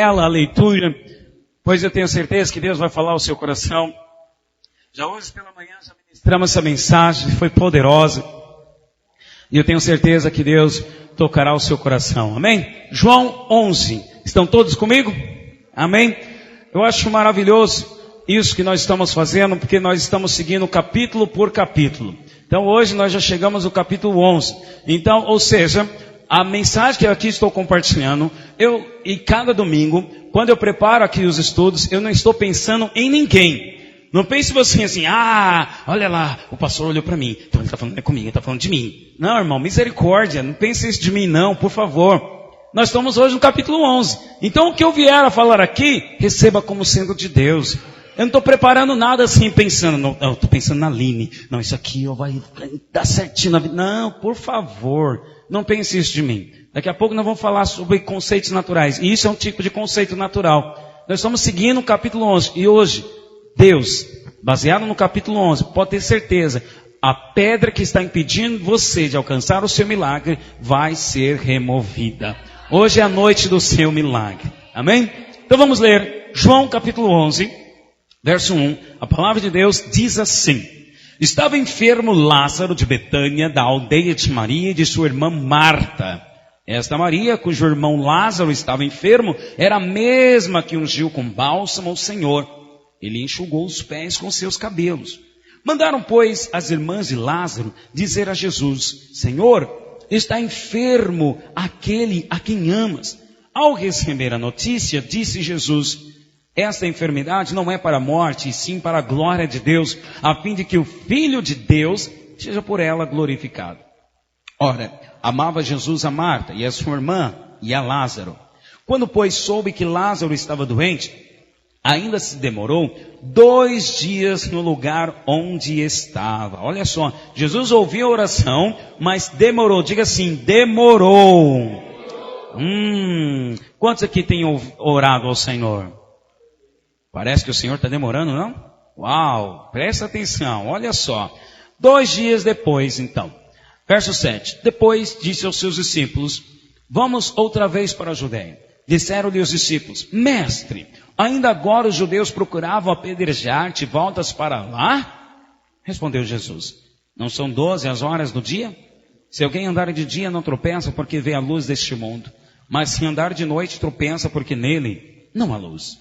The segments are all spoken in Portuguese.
A leitura, pois eu tenho certeza que Deus vai falar ao seu coração. Já hoje pela manhã já ministramos essa mensagem, foi poderosa. E eu tenho certeza que Deus tocará o seu coração. Amém? João 11. Estão todos comigo? Amém? Eu acho maravilhoso isso que nós estamos fazendo, porque nós estamos seguindo capítulo por capítulo. Então hoje nós já chegamos no capítulo 11. Então, ou seja, a mensagem que eu aqui estou compartilhando, e cada domingo, quando eu preparo aqui os estudos, eu não estou pensando em ninguém. Não pense você assim, olha lá, o pastor olhou para mim, então ele está falando comigo, ele está falando de mim. Não, irmão, misericórdia, não pense isso de mim não, por favor. Nós estamos hoje no capítulo 11. Então o que eu vier a falar aqui, receba como sendo de Deus. Eu não estou preparando nada assim, pensando, não, eu estou pensando na Aline. Não, isso aqui vai dar certinho na vida. Não, por favor, não pense isso de mim. Daqui a pouco nós vamos falar sobre conceitos naturais. E isso é um tipo de conceito natural. Nós estamos seguindo o capítulo 11. E hoje, Deus, baseado no capítulo 11, pode ter certeza, a pedra que está impedindo você de alcançar o seu milagre vai ser removida. Hoje é a noite do seu milagre. Amém? Então vamos ler João capítulo 11, verso 1. A palavra de Deus diz assim: estava enfermo Lázaro de Betânia, da aldeia de Maria e de sua irmã Marta. Esta Maria, cujo irmão Lázaro estava enfermo, era a mesma que ungiu com bálsamo o Senhor. Ele enxugou os pés com seus cabelos. Mandaram, pois, as irmãs de Lázaro dizer a Jesus: Senhor, está enfermo aquele a quem amas. Ao receber a notícia, disse Jesus: esta enfermidade não é para a morte, e sim para a glória de Deus, a fim de que o Filho de Deus seja por ela glorificado. Ora, amava Jesus a Marta e a sua irmã e a Lázaro. Quando, pois, soube que Lázaro estava doente, ainda se demorou 2 dias no lugar onde estava. Olha só, Jesus ouviu a oração, mas demorou. Diga assim, demorou. Quantos aqui têm orado ao Senhor? Parece que o Senhor está demorando, não? Uau, presta atenção, olha só. 2 dias depois, então. Verso 7. Depois disse aos seus discípulos: vamos outra vez para a Judeia. Disseram-lhe os discípulos: mestre, ainda agora os judeus procuravam apedrejar-te, voltas para lá? Respondeu Jesus: não são 12 as horas do dia? Se alguém andar de dia não tropeça porque vê a luz deste mundo, mas se andar de noite tropeça porque nele não há luz.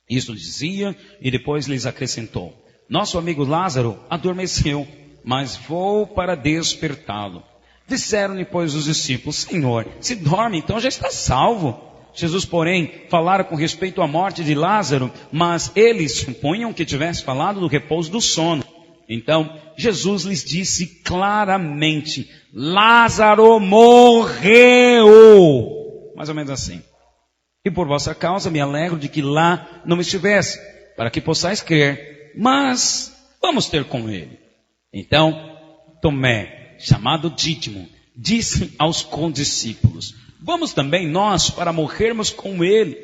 Isso dizia e depois lhes acrescentou: nosso amigo Lázaro adormeceu, mas vou para despertá-lo. Disseram-lhe, pois, os discípulos: Senhor, se dorme, então já está salvo. Jesus, porém, falara com respeito à morte de Lázaro, mas eles supunham que tivesse falado do repouso do sono. Então, Jesus lhes disse claramente: Lázaro morreu. Mais ou menos assim. E por vossa causa me alegro de que lá não estivesse, para que possais crer, mas vamos ter com ele. Então, Tomé, chamado Dídimo, disse aos condiscípulos: vamos também nós para morrermos com ele.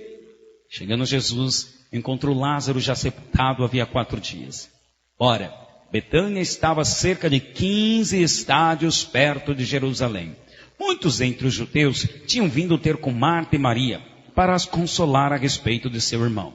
Chegando Jesus, encontrou Lázaro já sepultado havia 4 dias. Ora, Betânia estava a cerca de 15 estádios perto de Jerusalém. Muitos entre os judeus tinham vindo ter com Marta e Maria para as consolar a respeito de seu irmão.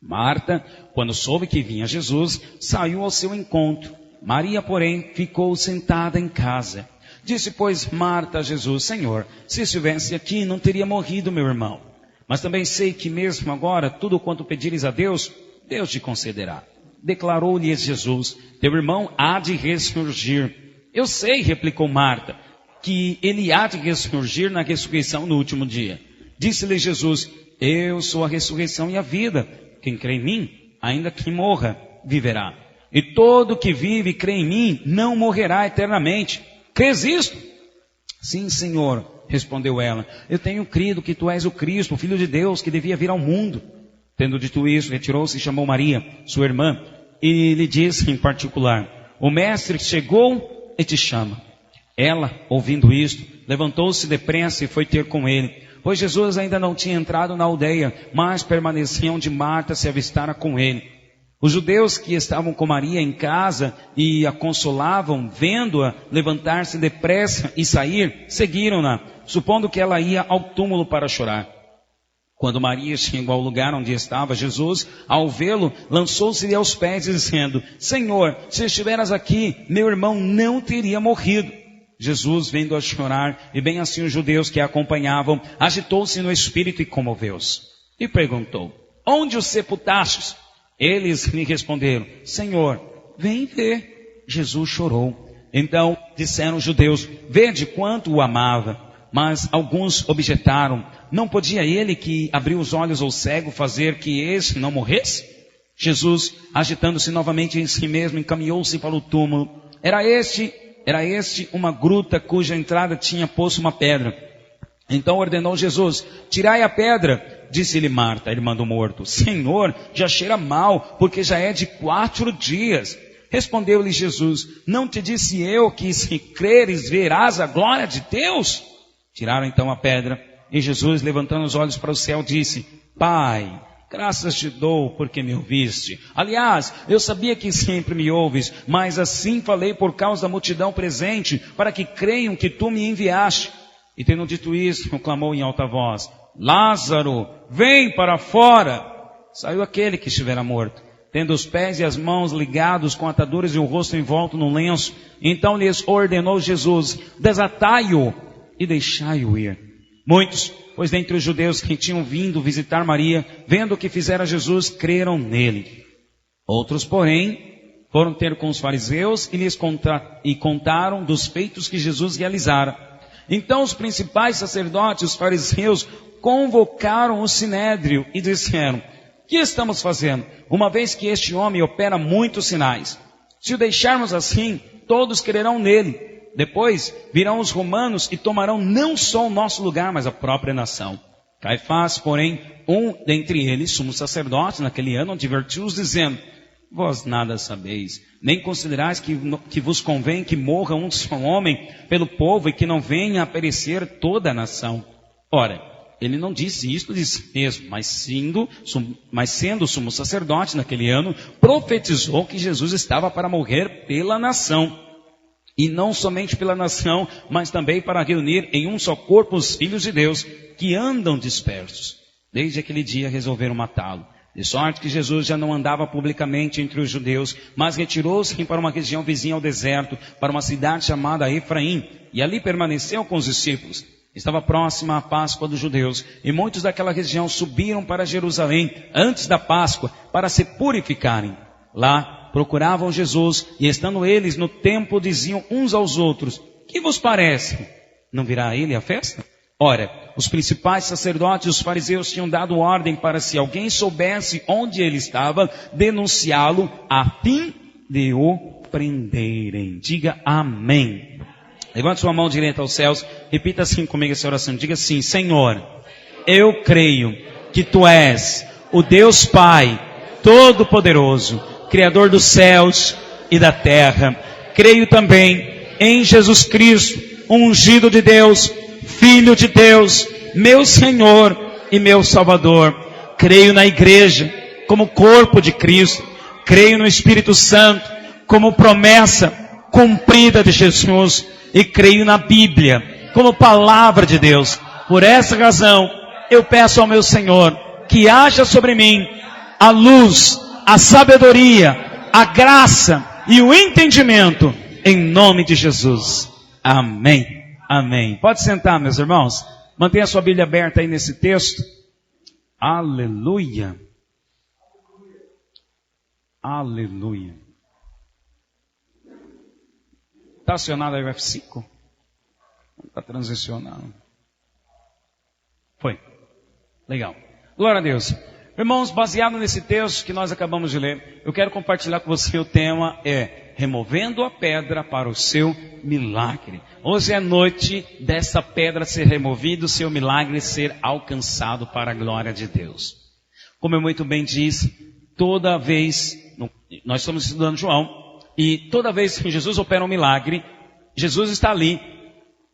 Marta, quando soube que vinha Jesus, saiu ao seu encontro. Maria, porém, ficou sentada em casa. Disse, pois, Marta a Jesus: Senhor, se estivesse aqui, não teria morrido meu irmão. Mas também sei que mesmo agora, tudo quanto pedires a Deus, Deus te concederá. Declarou-lhes Jesus: teu irmão há de ressurgir. Eu sei, replicou Marta, que ele há de ressurgir na ressurreição no último dia. Disse-lhe Jesus: eu sou a ressurreição e a vida. Quem crê em mim, ainda que morra, viverá. E todo que vive e crê em mim, não morrerá eternamente. Crês isto? Sim, Senhor, respondeu ela. Eu tenho crido que tu és o Cristo, o Filho de Deus, que devia vir ao mundo. Tendo dito isso, retirou-se e chamou Maria, sua irmã, e lhe disse em particular: o mestre chegou e te chama. Ela, ouvindo isto, levantou-se depressa e foi ter com ele. pois Jesus ainda não tinha entrado na aldeia, mas permanecia onde Marta se avistara com ele. Os judeus que estavam com Maria em casa e a consolavam, vendo-a levantar-se depressa e sair, seguiram-na, supondo que ela ia ao túmulo para chorar. Quando Maria chegou ao lugar onde estava Jesus, ao vê-lo, lançou-se-lhe aos pés, dizendo: Senhor, se estiveras aqui, meu irmão não teria morrido. Jesus, vendo-a chorar, e bem assim os judeus que a acompanhavam, agitou-se no espírito e comoveu-se. E perguntou: Onde os sepultastes? Eles lhe responderam: Senhor, vem ver. Jesus chorou. Então disseram os judeus: Vede quanto o amava. Mas alguns objetaram: Não podia ele que abriu os olhos ao cego fazer que esse não morresse? Jesus, agitando-se novamente em si mesmo, encaminhou-se para o túmulo. Era este uma gruta cuja entrada tinha posto uma pedra. Então ordenou Jesus: Tirai a pedra. Disse-lhe Marta, irmã do morto: Senhor, já cheira mal, porque já é de 4 dias. Respondeu-lhe Jesus: Não te disse eu que se creres verás a glória de Deus? Tiraram então a pedra, e Jesus, levantando os olhos para o céu, disse: Pai, graças te dou porque me ouviste. Aliás, eu sabia que sempre me ouves, mas assim falei por causa da multidão presente, para que creiam que tu me enviaste. E tendo dito isso, clamou em alta voz: Lázaro, vem para fora. Saiu aquele que estivera morto, tendo os pés e as mãos ligados com ataduras e o rosto envolto num lenço. Então lhes ordenou Jesus: Desatai-o e deixai-o ir. Muitos, pois dentre os judeus que tinham vindo visitar Maria, vendo o que fizera Jesus, creram nele. Outros, porém, foram ter com os fariseus e lhes contaram dos feitos que Jesus realizara. Então os principais sacerdotes e os fariseus convocaram o sinédrio e disseram: Que estamos fazendo, uma vez que este homem opera muitos sinais? Se o deixarmos assim, todos crerão nele. Depois virão os romanos e tomarão não só o nosso lugar, mas a própria nação. Caifás, porém, um dentre eles, sumo sacerdote, naquele ano, advertiu-os, dizendo: Vós nada sabeis, nem considerais que vos convém que morra um só homem pelo povo e que não venha a perecer toda a nação. Ora, ele não disse isto de si mesmo, mas sendo sumo sacerdote naquele ano, profetizou que Jesus estava para morrer pela nação. E não somente pela nação, mas também para reunir em um só corpo os filhos de Deus que andam dispersos. Desde aquele dia resolveram matá-lo. De sorte que Jesus já não andava publicamente entre os judeus, mas retirou-se para uma região vizinha ao deserto, para uma cidade chamada Efraim, e ali permaneceu com os discípulos. Estava próxima a Páscoa dos judeus, e muitos daquela região subiram para Jerusalém antes da Páscoa, para se purificarem. Lá procuravam Jesus, e estando eles no templo, diziam uns aos outros: Que vos parece? Não virá ele a festa? Ora, os principais sacerdotes e os fariseus tinham dado ordem para, se alguém soubesse onde ele estava, denunciá-lo a fim de o prenderem. Diga amém. Levante sua mão direita aos céus, repita assim comigo essa oração. Diga assim: Senhor, eu creio que tu és o Deus Pai Todo-Poderoso, Criador dos céus e da terra. Creio também em Jesus Cristo, ungido de Deus, Filho de Deus, meu Senhor e meu Salvador. Creio na igreja como corpo de Cristo. Creio no Espírito Santo como promessa cumprida de Jesus. E creio na Bíblia como palavra de Deus. Por essa razão, eu peço ao meu Senhor que haja sobre mim a luz, a sabedoria, a graça e o entendimento, em nome de Jesus. Amém. Amém. Pode sentar, meus irmãos. Mantenha a sua Bíblia aberta aí nesse texto. Aleluia. Aleluia. Está acionado aí o F5? Está transicionando. Foi. Legal. Glória a Deus. Irmãos, baseado nesse texto que nós acabamos de ler, eu quero compartilhar com você. O tema é removendo a pedra para o seu milagre. Hoje é noite dessa pedra ser removida, o seu milagre ser alcançado para a glória de Deus. Como eu muito bem disse, toda vez, nós estamos estudando João, e toda vez que Jesus opera um milagre, Jesus está ali,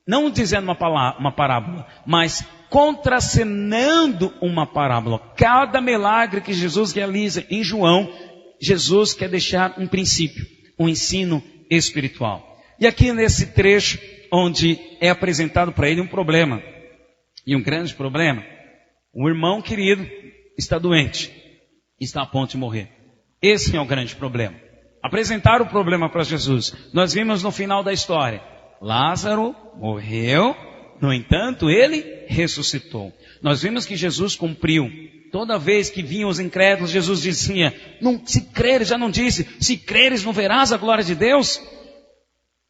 não dizendo uma parábola, mas contracenando uma parábola. Cada milagre que Jesus realiza em João, Jesus quer deixar um princípio, um ensino espiritual. E aqui nesse trecho, onde é apresentado para ele um problema, e um grande problema, um irmão querido está doente, está a ponto de morrer. Esse é o grande problema. Apresentar o problema para Jesus. Nós vimos no final da história, Lázaro morreu, no entanto, ele ressuscitou. Nós vimos que Jesus cumpriu. Toda vez que vinham os incrédulos, Jesus dizia, se creres, já não disse, se creres não verás a glória de Deus?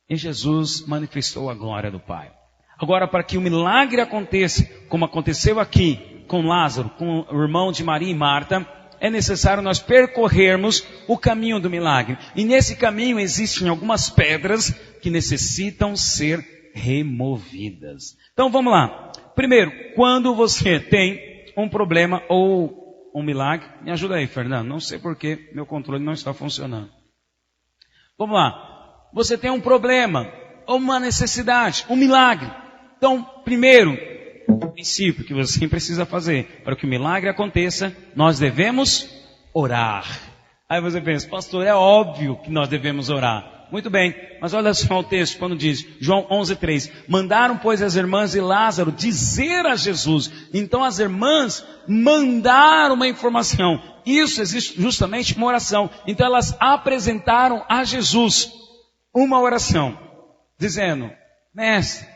E Jesus manifestou a glória do Pai. Agora, para que o milagre aconteça, como aconteceu aqui com Lázaro, com o irmão de Maria e Marta, é necessário nós percorrermos o caminho do milagre. E nesse caminho existem algumas pedras que necessitam ser removidas. Então vamos lá. Primeiro, quando você tem um problema ou um milagre, me ajuda aí, Fernando, não sei porque meu controle não está funcionando. Vamos lá. Você tem um problema, ou uma necessidade, um milagre. Então, primeiro, o princípio que você precisa fazer para que o milagre aconteça, nós devemos orar. Aí você pensa, pastor, é óbvio que nós devemos orar. Muito bem, mas olha só o texto quando diz, João 11:3, mandaram pois as irmãs de Lázaro dizer a Jesus. Então as irmãs mandaram uma informação. Isso existe justamente uma oração. Então elas apresentaram a Jesus uma oração, dizendo, mestre,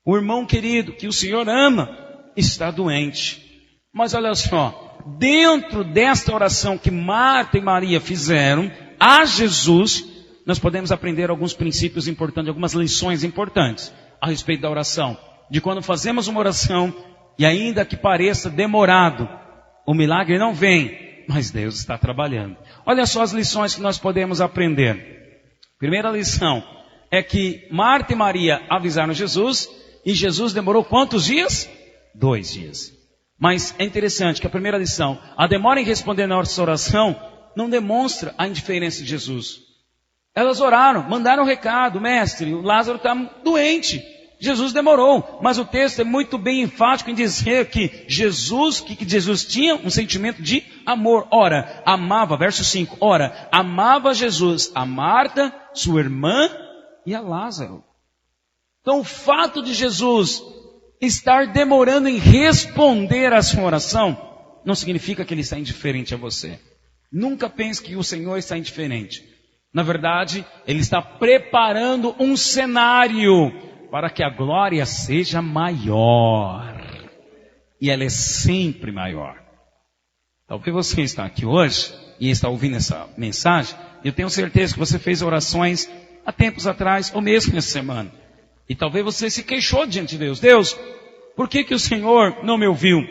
o irmão querido que o Senhor ama está doente. Mas olha só, dentro desta oração que Marta e Maria fizeram a Jesus, nós podemos aprender alguns princípios importantes, algumas lições importantes a respeito da oração. De quando fazemos uma oração e ainda que pareça demorado, o milagre não vem, mas Deus está trabalhando. Olha só as lições que nós podemos aprender. Primeira lição é que Marta e Maria avisaram Jesus e Jesus demorou quantos dias? 2 dias. Mas é interessante que a primeira lição, a demora em responder na nossa oração não demonstra a indiferença de Jesus. Elas oraram, mandaram um recado, mestre, o Lázaro está doente. Jesus demorou, mas o texto é muito bem enfático em dizer que Jesus tinha um sentimento de amor. Ora, amava, verso 5, ora, amava Jesus a Marta, sua irmã e a Lázaro. Então o fato de Jesus estar demorando em responder a sua oração, não significa que ele está indiferente a você. Nunca pense que o Senhor está indiferente. Na verdade, Ele está preparando um cenário para que a glória seja maior. E ela é sempre maior. Talvez você está aqui hoje e está ouvindo essa mensagem. Eu tenho certeza que você fez orações há tempos atrás ou mesmo nessa semana. E talvez você se queixou diante de Deus. Deus, por que o Senhor não me ouviu?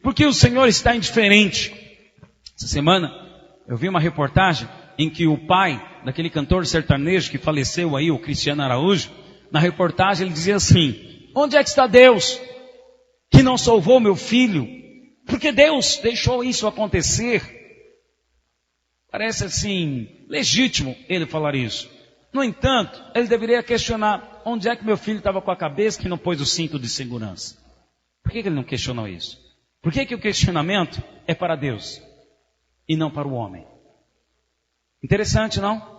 Por que o Senhor está indiferente? Essa semana eu vi uma reportagem em que o pai daquele cantor sertanejo que faleceu aí, o Cristiano Araújo, na reportagem ele dizia assim, onde é que está Deus que não salvou meu filho? Porque Deus deixou isso acontecer? Parece assim, legítimo ele falar isso. No entanto, ele deveria questionar, onde é que meu filho estava com a cabeça que não pôs o cinto de segurança? Por que ele não questionou isso? Por que o questionamento é para Deus e não para o homem? Interessante, não?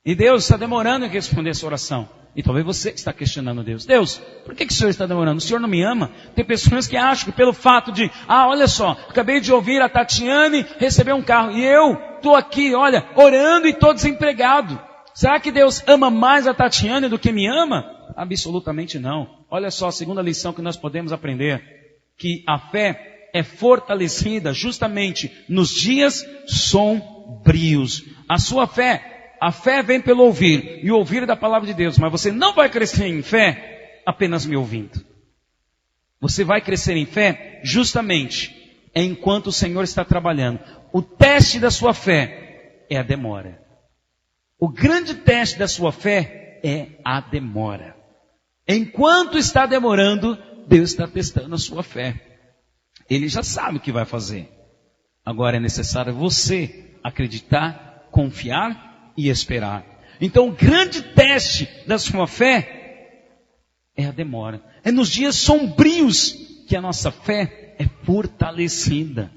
E Deus está demorando em responder essa oração. E talvez você está questionando Deus. Deus, por que o Senhor está demorando? O Senhor não me ama? Tem pessoas que acham que pelo fato de, olha só, acabei de ouvir a Tatiane receber um carro. E eu estou aqui, olha, orando e estou desempregado. Será que Deus ama mais a Tatiane do que me ama? Absolutamente não. Olha só a segunda lição que nós podemos aprender. Que a fé é fortalecida justamente nos dias sombrios. A fé vem pelo ouvir, e o ouvir da palavra de Deus, mas você não vai crescer em fé apenas me ouvindo. Você vai crescer em fé justamente enquanto o Senhor está trabalhando. O teste da sua fé é a demora. O grande teste da sua fé é a demora. Enquanto está demorando, Deus está testando a sua fé. Ele já sabe o que vai fazer. Agora é necessário você acreditar, confiar e esperar. Então o grande teste da sua fé é a demora. É nos dias sombrios que a nossa fé é fortalecida.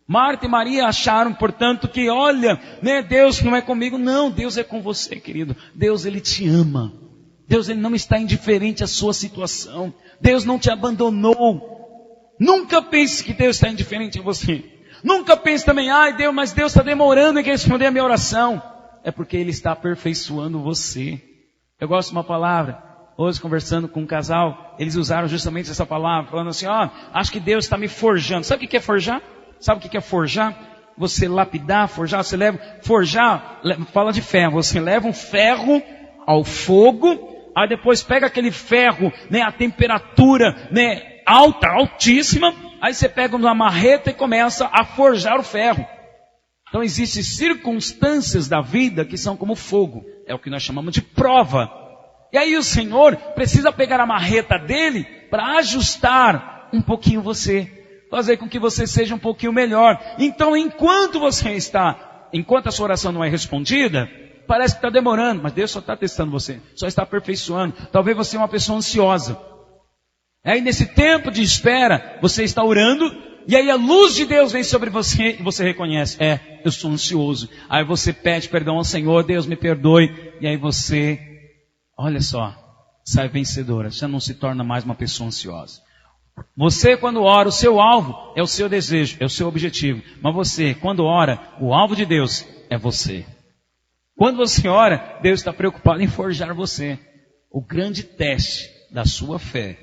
Marta e Maria acharam, portanto, que olha, né, Deus não é comigo. Não, Deus é com você, querido. Deus, Ele te ama. Deus, Ele não está indiferente à sua situação. Deus não te abandonou. Nunca pense que Deus está indiferente a você. Nunca pense também, ai Deus, mas Deus está demorando em responder a minha oração. É porque Ele está aperfeiçoando você. Eu gosto de uma palavra, hoje conversando com um casal, eles usaram justamente essa palavra, falando assim, acho que Deus está me forjando. Sabe o que é forjar? Sabe o que é forjar? Você lapidar, forjar, você leva, forjar, fala de ferro, você leva um ferro ao fogo, aí depois pega aquele ferro, né, a temperatura, né, alta, altíssima, aí você pega uma marreta e começa a forjar o ferro. Então existem circunstâncias da vida que são como fogo. É o que nós chamamos de prova. E aí o Senhor precisa pegar a marreta dele para ajustar um pouquinho você. Fazer com que você seja um pouquinho melhor. Então enquanto a sua oração não é respondida, parece que está demorando. Mas Deus só está testando você. Só está aperfeiçoando. Talvez você é uma pessoa ansiosa. Aí nesse tempo de espera, você está orando. E aí a luz de Deus vem sobre você e você reconhece, eu sou ansioso. Aí você pede perdão ao Senhor, Deus me perdoe. E aí você, olha só, sai vencedora. Você não se torna mais uma pessoa ansiosa. Você quando ora, o seu alvo é o seu desejo, é o seu objetivo. Mas você, quando ora, o alvo de Deus é você. Quando você ora, Deus está preocupado em forjar você. O grande teste da sua fé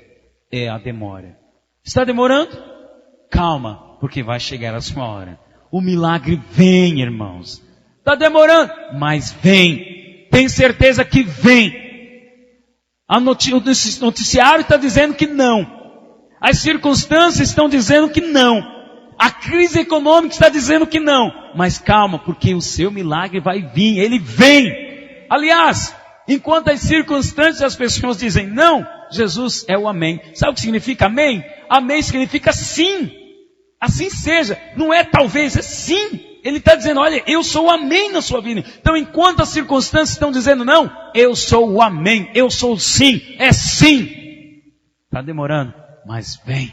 é a demora. Está demorando? Calma, porque vai chegar a sua hora. O milagre vem, irmãos. Está demorando, mas vem. Tem certeza que vem. O noticiário está dizendo que não. As circunstâncias estão dizendo que não. A crise econômica está dizendo que não. Mas calma, porque o seu milagre vai vir. Ele vem. Aliás, enquanto as circunstâncias as pessoas dizem não, Jesus é o amém. Sabe o que significa amém? Amém significa sim. Assim seja, não é talvez, é sim. Ele está dizendo, olha, eu sou o amém na sua vida. Então enquanto as circunstâncias estão dizendo não, eu sou o amém, eu sou o sim, é sim. Está demorando, mas vem.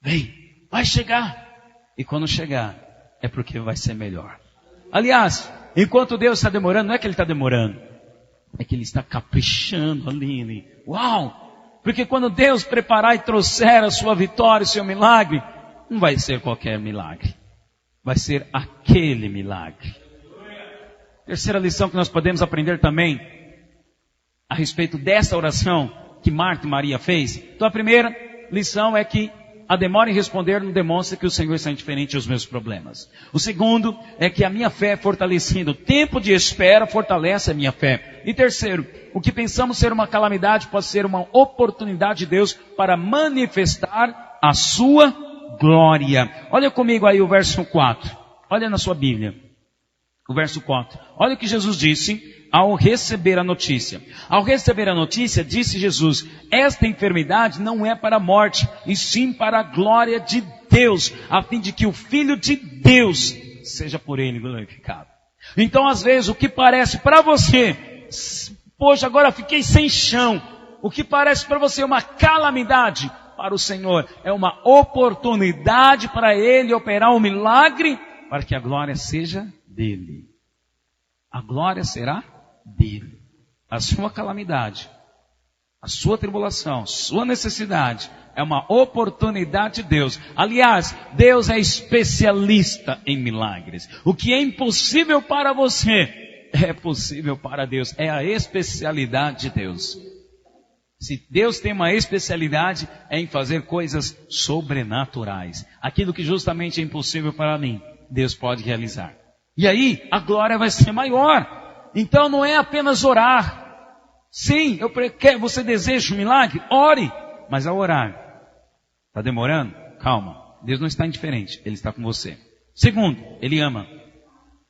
Vem, vai chegar. E quando chegar, é porque vai ser melhor. Aliás, enquanto Deus está demorando, não é que Ele está demorando, é que Ele está caprichando ali. Uau! Porque quando Deus preparar e trouxer a sua vitória, o seu milagre, não vai ser qualquer milagre. Vai ser aquele milagre. Terceira lição que nós podemos aprender também, a respeito dessa oração que Marta e Maria fez. Então a primeira lição é que a demora em responder não demonstra que o Senhor está indiferente aos meus problemas. O segundo é que a minha fé é fortalecida. O tempo de espera fortalece a minha fé. E terceiro, o que pensamos ser uma calamidade pode ser uma oportunidade de Deus para manifestar a sua glória. Olha comigo aí o verso 4. Olha na sua Bíblia. O verso 4. Olha o que Jesus disse ao receber a notícia. Ao receber a notícia, disse Jesus, esta enfermidade não é para a morte, e sim para a glória de Deus, a fim de que o Filho de Deus seja por ele glorificado. Então, às vezes, o que parece para você, poxa, agora fiquei sem chão. O que parece para você uma calamidade, para o Senhor é uma oportunidade para Ele operar um milagre, para que a glória seja dele. A glória será dele. A sua calamidade, a sua tribulação, sua necessidade é uma oportunidade de Deus. Aliás, Deus é especialista em milagres. O que é impossível para você é possível para Deus. É a especialidade de Deus. Se Deus tem uma especialidade é em fazer coisas sobrenaturais. Aquilo que justamente é impossível para mim, Deus pode realizar. E aí, a glória vai ser maior. Então não é apenas orar. Sim, você deseja um milagre? Ore. Mas ao orar, está demorando? Calma. Deus não está indiferente, Ele está com você. Segundo, Ele ama.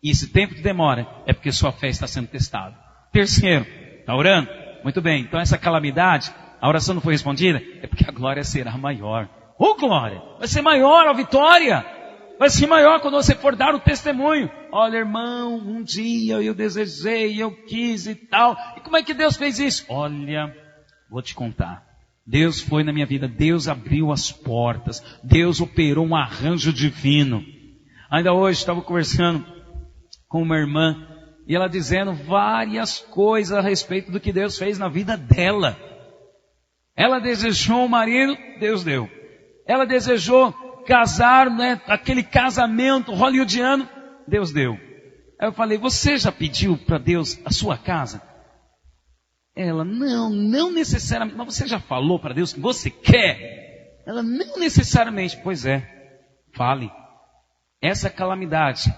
E esse tempo de demora é porque sua fé está sendo testada. Terceiro, está orando? Muito bem, então essa calamidade, a oração não foi respondida, é porque a glória será maior. Ô glória, vai ser maior a vitória. Vai ser maior quando você for dar o testemunho. Olha, irmão, um dia eu desejei, eu quis e tal. E como é que Deus fez isso? Olha, vou te contar. Deus foi na minha vida, Deus abriu as portas, Deus operou um arranjo divino. Ainda hoje estava conversando com uma irmã, e ela dizendo várias coisas a respeito do que Deus fez na vida dela. Ela desejou um marido, Deus deu. Ela desejou casar, né, aquele casamento hollywoodiano, Deus deu. Aí eu falei, você já pediu para Deus a sua casa? Ela, não necessariamente. Mas você já falou para Deus que você quer? Ela, não necessariamente. Pois é, fale. Essa calamidade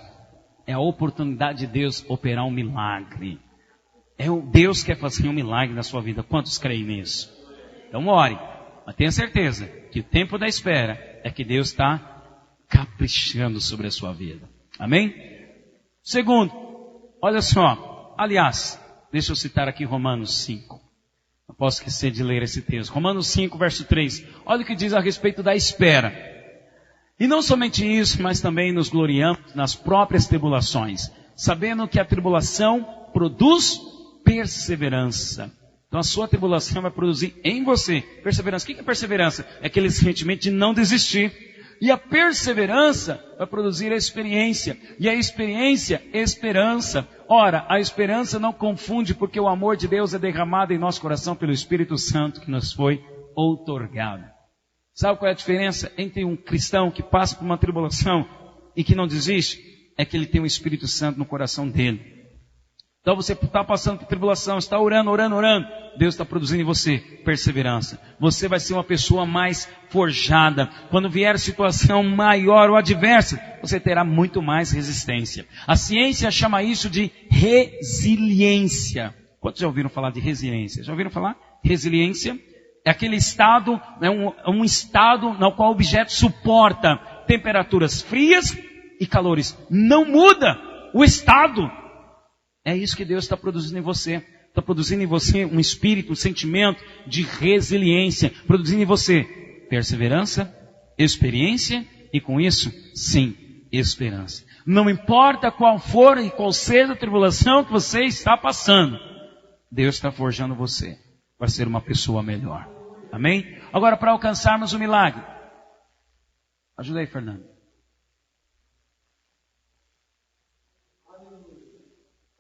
é a oportunidade de Deus operar um milagre. Deus quer fazer um milagre na sua vida. Quantos creem nisso? Então ore. Mas tenha certeza que o tempo da espera é que Deus está caprichando sobre a sua vida. Amém? Segundo, olha só. Aliás, deixa eu citar aqui Romanos 5. Não posso esquecer de ler esse texto. Romanos 5, verso 3. Olha o que diz a respeito da espera. E não somente isso, mas também nos gloriamos nas próprias tribulações, sabendo que a tribulação produz perseverança. Então a sua tribulação vai produzir em você perseverança. O que é perseverança? É aquele sentimento de não desistir. E a perseverança vai produzir a experiência. E a experiência, esperança. Ora, a esperança não confunde, porque o amor de Deus é derramado em nosso coração pelo Espírito Santo que nos foi outorgado. Sabe qual é a diferença entre um cristão que passa por uma tribulação e que não desiste? É que ele tem o Espírito Santo no coração dele. Então você está passando por tribulação, está orando. Deus está produzindo em você perseverança. Você vai ser uma pessoa mais forjada. Quando vier situação maior ou adversa, você terá muito mais resistência. A ciência chama isso de resiliência. Quantos já ouviram falar de resiliência? Já ouviram falar? Resiliência é aquele estado, é um estado no qual o objeto suporta temperaturas frias e calores. Não muda o estado. É isso que Deus está produzindo em você. Está produzindo em você um espírito, um sentimento de resiliência. Produzindo em você perseverança, experiência e com isso, sim, esperança. Não importa qual for e qual seja a tribulação que você está passando, Deus está forjando você para ser uma pessoa melhor. Amém? Agora, para alcançarmos o milagre. Ajuda aí, Fernando.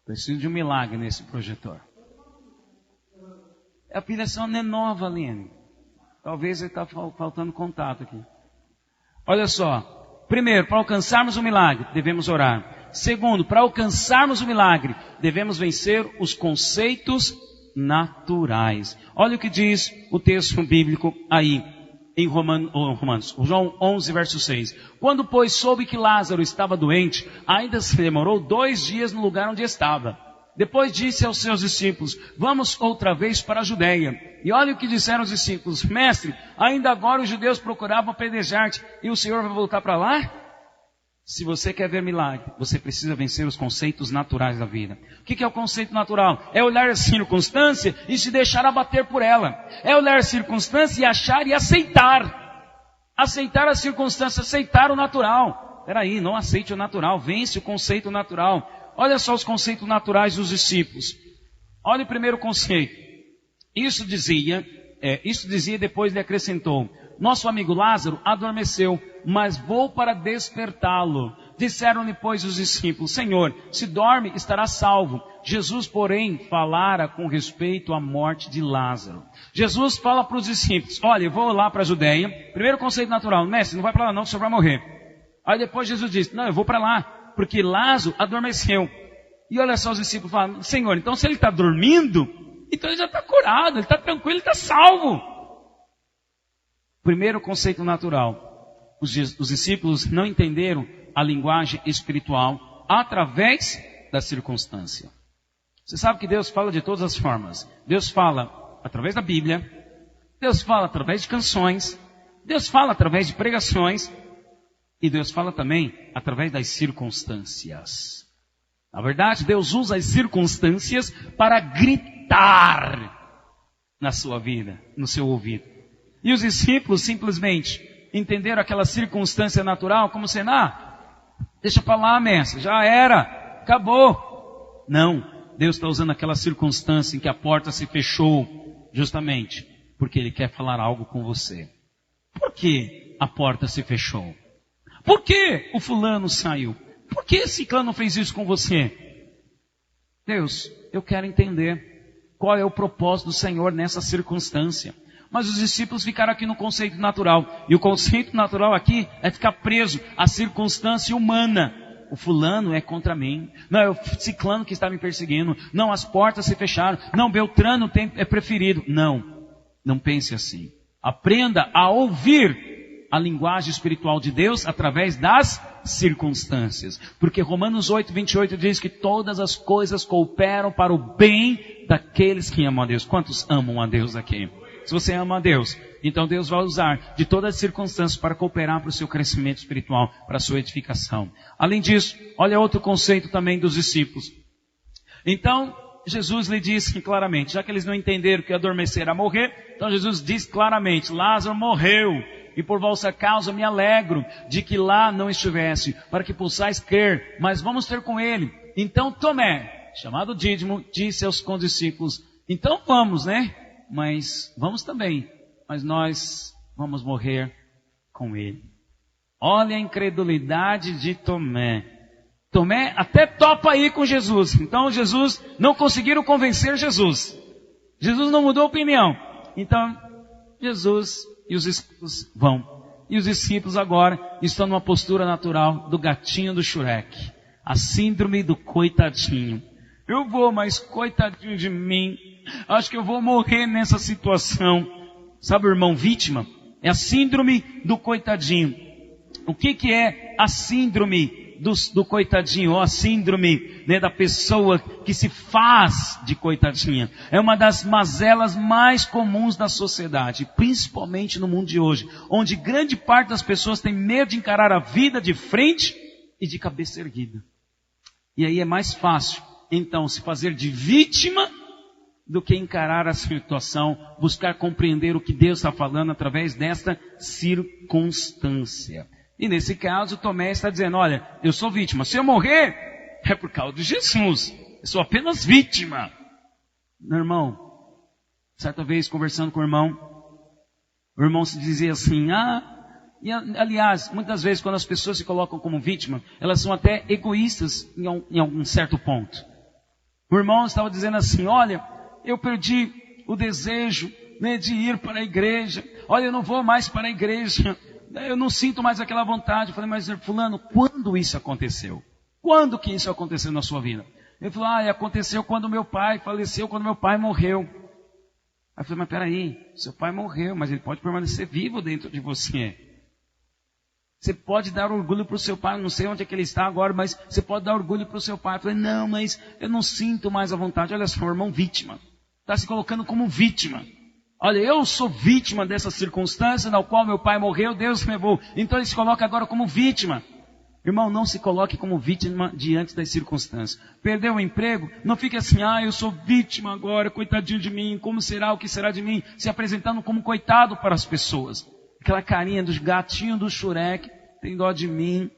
Preciso de um milagre nesse projetor. A pilhação não é nova, Aline. Talvez ele está faltando contato aqui. Olha só. Primeiro, para alcançarmos o milagre, devemos orar. Segundo, para alcançarmos o milagre, devemos vencer os conceitos naturais. Olha o que diz o texto bíblico aí. Em Romanos, João 11, verso 6. Quando, pois, soube que Lázaro estava doente, ainda se demorou 2 dias no lugar onde estava. Depois disse aos seus discípulos, vamos outra vez para a Judeia. E olha o que disseram os discípulos, mestre, ainda agora os judeus procuravam apedrejar-te, e o Senhor vai voltar para lá? Se você quer ver milagre, você precisa vencer os conceitos naturais da vida. O que é o conceito natural? É olhar a circunstância e se deixar abater por ela. É olhar a circunstância e achar e aceitar. Aceitar a circunstância, aceitar o natural. Peraí, não aceite o natural, vence o conceito natural. Olha só os conceitos naturais dos discípulos. Olha o primeiro conceito. Isso dizia e depois lhe acrescentou. Nosso amigo Lázaro adormeceu, mas vou para despertá-lo. Disseram-lhe, pois, os discípulos, Senhor, se dorme, estará salvo. Jesus, porém, falara com respeito à morte de Lázaro. Jesus fala para os discípulos, olha, eu vou lá para a Judeia. Primeiro conceito natural, mestre, não vai para lá não, o senhor vai morrer. Aí depois Jesus diz, não, eu vou para lá, porque Lázaro adormeceu. E olha só, os discípulos falam, Senhor, então se ele está dormindo, então ele já está curado, ele está tranquilo, ele está salvo. Primeiro conceito natural. Os discípulos não entenderam a linguagem espiritual através da circunstância. Você sabe que Deus fala de todas as formas. Deus fala através da Bíblia. Deus fala através de canções. Deus fala através de pregações. E Deus fala também através das circunstâncias. Na verdade, Deus usa as circunstâncias para gritar na sua vida, no seu ouvido. E os discípulos simplesmente entenderam aquela circunstância natural como sendo, deixa para lá, mestre, já era, acabou. Não, Deus está usando aquela circunstância em que a porta se fechou, justamente, Porque Ele quer falar algo com você. Por que a porta se fechou? Por que o fulano saiu? Por que esse ciclano fez isso com você? Deus, eu quero entender qual é o propósito do Senhor nessa circunstância. Mas os discípulos ficaram aqui no conceito natural. E o conceito natural aqui é ficar preso à circunstância humana. O fulano é contra mim. Não, é o ciclano que está me perseguindo. Não, as portas se fecharam. Não, Beltrano é preferido. Não pense assim. Aprenda a ouvir a linguagem espiritual de Deus através das circunstâncias. Porque Romanos 8:28 diz que todas as coisas cooperam para o bem daqueles que amam a Deus. Quantos amam a Deus aqui? Se você ama a Deus, então Deus vai usar de todas as circunstâncias para cooperar para o seu crescimento espiritual, para a sua edificação. Além disso, olha outro conceito também dos discípulos. Então, Jesus lhe disse claramente, já que eles não entenderam que adormecer a morrer, então Jesus diz claramente, Lázaro morreu, e por vossa causa me alegro de que lá não estivesse, para que possais crer, mas vamos ter com ele. Então Tomé, chamado Dídimo, disse aos condiscípulos, então vamos, né? Mas vamos também, mas nós vamos morrer com ele. Olha a incredulidade de Tomé. Tomé até topa ir com Jesus. Então Jesus, não conseguiram convencer Jesus. Jesus não mudou a opinião. Então Jesus e os discípulos vão. E os discípulos agora estão numa postura natural do gatinho do Shrek. A síndrome do coitadinho. Eu vou, mas coitadinho de mim. Acho que eu vou morrer nessa situação. Sabe o irmão vítima? É a síndrome do coitadinho. O que é a síndrome do coitadinho? Ou a síndrome, né, da pessoa que se faz de coitadinha? É uma das mazelas mais comuns da sociedade, principalmente no mundo de hoje, onde grande parte das pessoas tem medo de encarar a vida de frente e de cabeça erguida. E aí é mais fácil, então, se fazer de vítima do que encarar a situação, buscar compreender o que Deus está falando através desta circunstância. E nesse caso, Tomé está dizendo, olha, eu sou vítima. Se eu morrer, é por causa de Jesus. Eu sou apenas vítima. Meu irmão, certa vez conversando com o irmão se dizia assim, e aliás, muitas vezes quando as pessoas se colocam como vítima, elas são até egoístas em algum certo ponto. O irmão estava dizendo assim, olha, eu perdi o desejo, né, de ir para a igreja. Olha, eu não vou mais para a igreja. Eu não sinto mais aquela vontade. Eu falei, mas fulano, quando isso aconteceu? Quando que isso aconteceu na sua vida? Ele falou, aconteceu quando meu pai faleceu, quando meu pai morreu. Aí eu falei, mas peraí, seu pai morreu, mas ele pode permanecer vivo dentro de você. Você pode dar orgulho para o seu pai, não sei onde é que ele está agora, mas você pode dar orgulho para o seu pai. Eu falei, não, mas eu não sinto mais a vontade. Olha só, irmão, vítima. Está se colocando como vítima. Olha, eu sou vítima dessa circunstância na qual meu pai morreu, Deus me levou. Então ele se coloca agora como vítima. Irmão, não se coloque como vítima diante das circunstâncias. Perdeu o emprego? Não fique assim, eu sou vítima agora, coitadinho de mim, como será, o que será de mim? Se apresentando como coitado para as pessoas. Aquela carinha dos gatinhos do Shrek, tem dó de mim.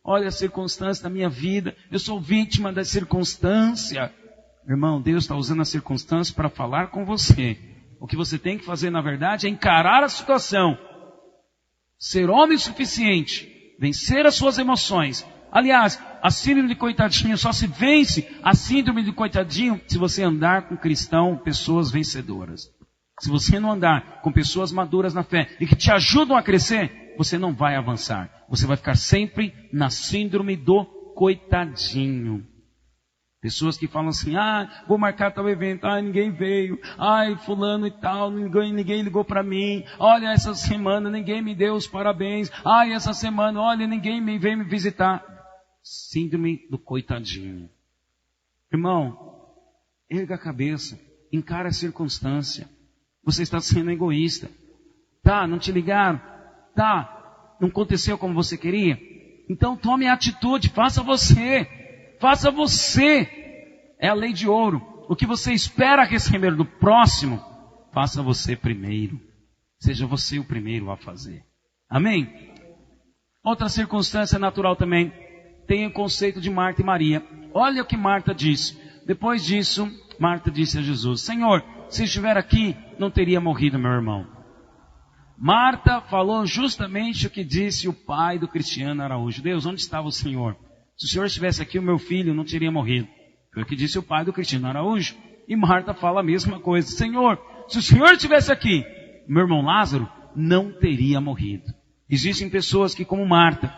Olha a circunstância da minha vida, eu sou vítima da circunstância. Irmão, Deus está usando a circunstância para falar com você. O que você tem que fazer, na verdade, é encarar a situação. Ser homem o suficiente. Vencer as suas emoções. Aliás, a síndrome de coitadinho só se vence a síndrome de coitadinho se você andar com cristão, pessoas vencedoras. Se você não andar com pessoas maduras na fé e que te ajudam a crescer, você não vai avançar. Você vai ficar sempre na síndrome do coitadinho. Pessoas que falam assim, vou marcar tal evento, ninguém veio, fulano e tal, ninguém ligou para mim, olha, essa semana ninguém me deu os parabéns, essa semana, olha, ninguém veio me visitar. Síndrome do coitadinho. Irmão, erga a cabeça, encara a circunstância. Você está sendo egoísta. Não te ligaram? Não aconteceu como você queria? Então tome a atitude, faça você. Faça você. É a lei de ouro. O que você espera receber do próximo, faça você primeiro. Seja você o primeiro a fazer. Amém? Outra circunstância natural também tem o conceito de Marta e Maria. Olha o que Marta disse. Depois disso, Marta disse a Jesus, Senhor, se estiver aqui, não teria morrido, meu irmão. Marta falou justamente o que disse o pai do Cristiano Araújo. Deus, onde estava o Senhor? Se o Senhor estivesse aqui, o meu filho não teria morrido. Foi o que disse o pai do Cristiano Araújo. E Marta fala a mesma coisa. Senhor, se o Senhor estivesse aqui, meu irmão Lázaro não teria morrido. Existem pessoas que, como Marta,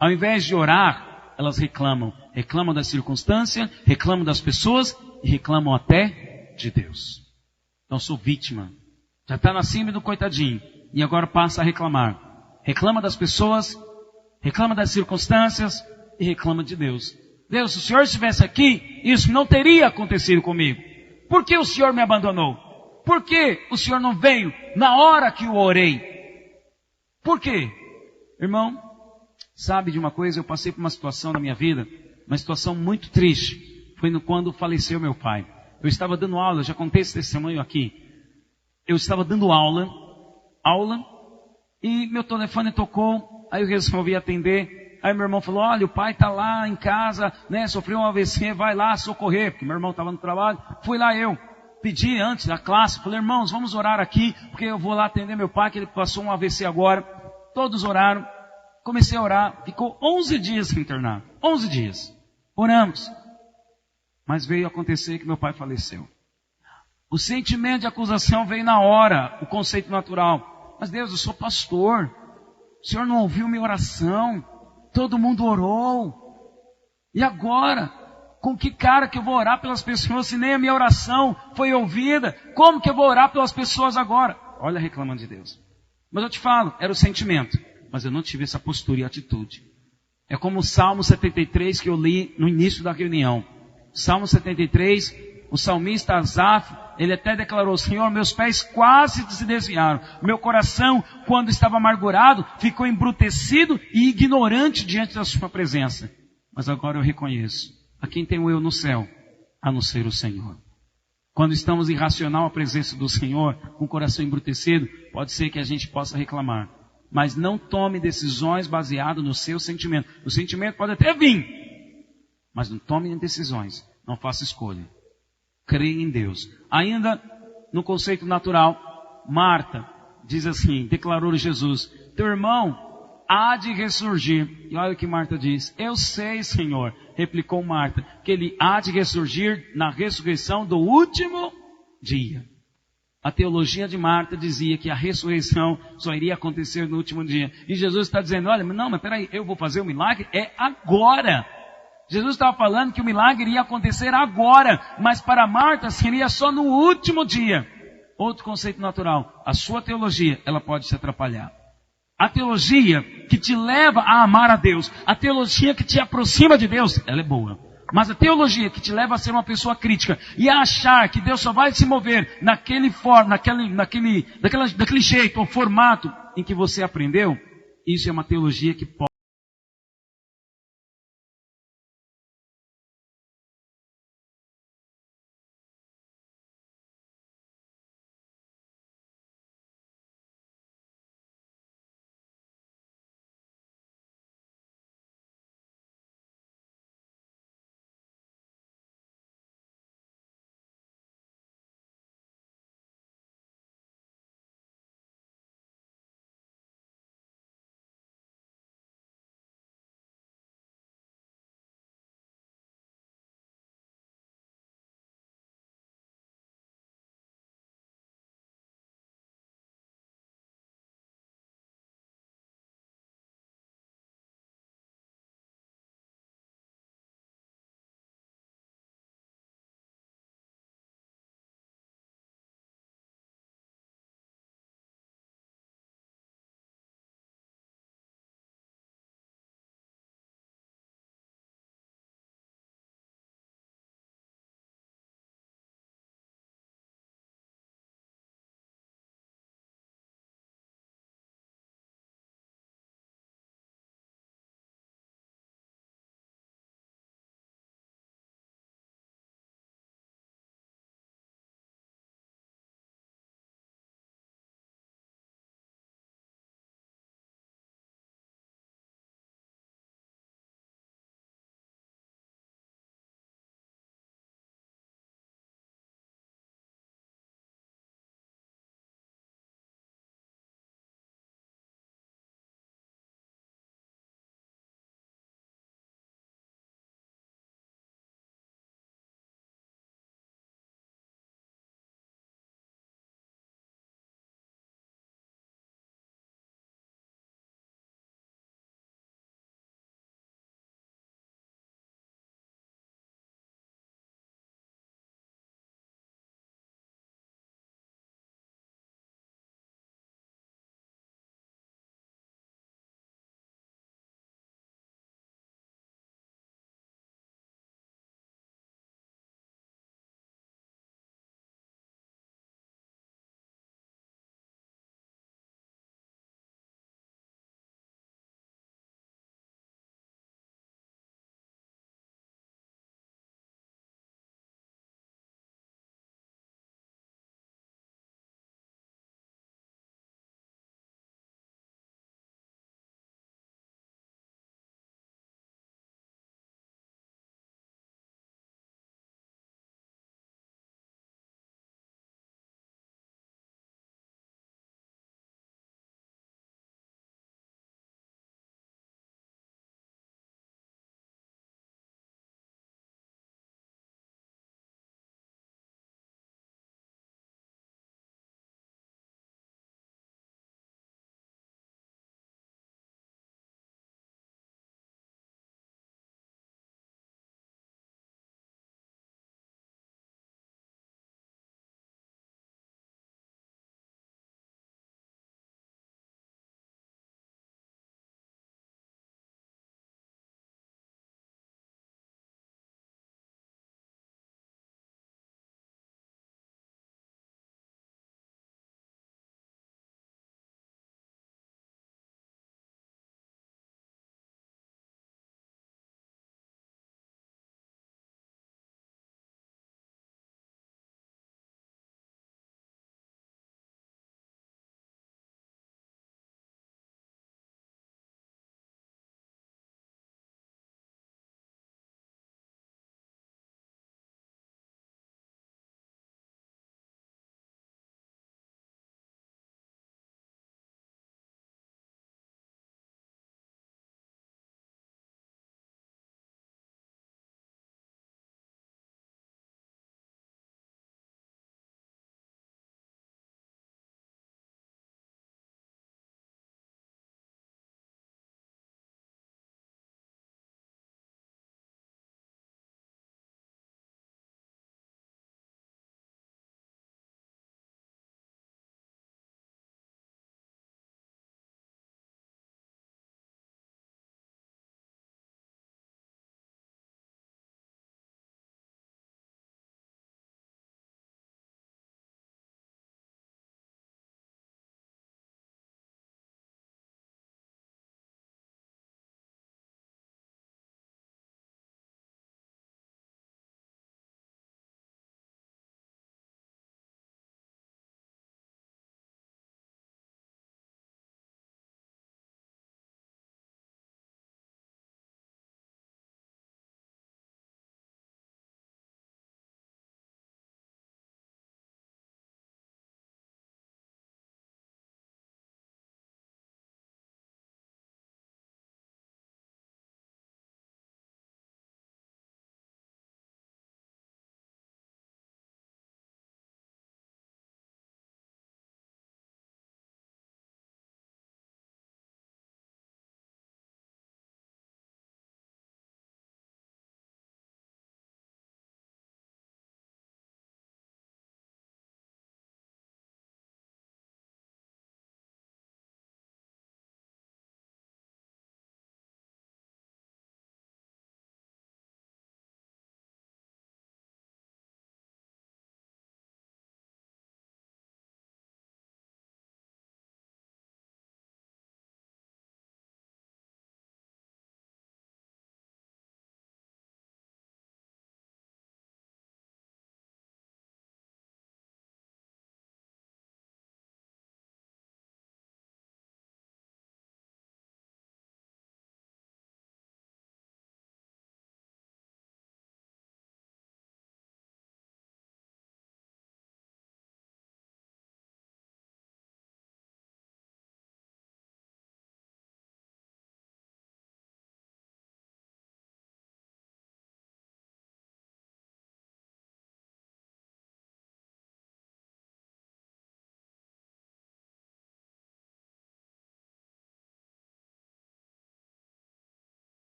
ao invés de orar, elas reclamam. Reclamam da circunstância, reclamam das pessoas e reclamam até de Deus. Então sou vítima. Já está na cima do coitadinho. E agora passa a reclamar. Reclama das pessoas, reclama das circunstâncias e reclama de Deus. Deus, se o Senhor estivesse aqui, isso não teria acontecido comigo. Por que o Senhor me abandonou? Por que o Senhor não veio na hora que eu orei? Por quê? Irmão, sabe de uma coisa? Eu passei por uma situação na minha vida, uma situação muito triste. Foi quando faleceu meu pai. Eu estava dando aula, já contei esse testemunho aqui. Eu estava dando aula, e meu telefone tocou, aí eu resolvi atender. Aí meu irmão falou, olha, o pai está lá em casa, né, sofreu um AVC, vai lá socorrer, porque meu irmão estava no trabalho. Fui lá eu, pedi antes da classe, falei, irmãos, vamos orar aqui, porque eu vou lá atender meu pai, que ele passou um AVC agora. Todos oraram, comecei a orar, ficou 11 dias internado, 11 dias. Oramos, mas veio acontecer que meu pai faleceu. O sentimento de acusação veio na hora, o conceito natural. Mas Deus, eu sou pastor, o Senhor não ouviu minha oração, todo mundo orou. E agora, com que cara que eu vou orar pelas pessoas se nem a minha oração foi ouvida? Como que eu vou orar pelas pessoas agora? Olha reclamando de Deus. Mas eu te falo, era o sentimento, mas eu não tive essa postura e atitude. É como o Salmo 73 que eu li no início da reunião. Salmo 73, o salmista Asaf, ele até declarou, Senhor, meus pés quase se desviaram. Meu coração, quando estava amargurado, ficou embrutecido e ignorante diante da sua presença. Mas agora eu reconheço, a quem tenho eu no céu, a não ser o Senhor. Quando estamos irracional à presença do Senhor, com o coração embrutecido, pode ser que a gente possa reclamar. Mas não tome decisões baseadas no seu sentimento. O sentimento pode até vir, mas não tome decisões, não faça escolha. Creia em Deus. Ainda no conceito natural, Marta diz assim, declarou Jesus, teu irmão há de ressurgir. E olha o que Marta diz, eu sei, Senhor, replicou Marta, que ele há de ressurgir na ressurreição do último dia. A teologia de Marta dizia que a ressurreição só iria acontecer no último dia. E Jesus está dizendo, olha, não, mas peraí, eu vou fazer o milagre, é agora. Jesus estava falando que o milagre iria acontecer agora, mas para Marta seria só no último dia. Outro conceito natural, a sua teologia, ela pode se atrapalhar. A teologia que te leva a amar a Deus, a teologia que te aproxima de Deus, ela é boa. Mas a teologia que te leva a ser uma pessoa crítica e a achar que Deus só vai se mover daquele jeito ou formato em que você aprendeu, isso é uma teologia que pode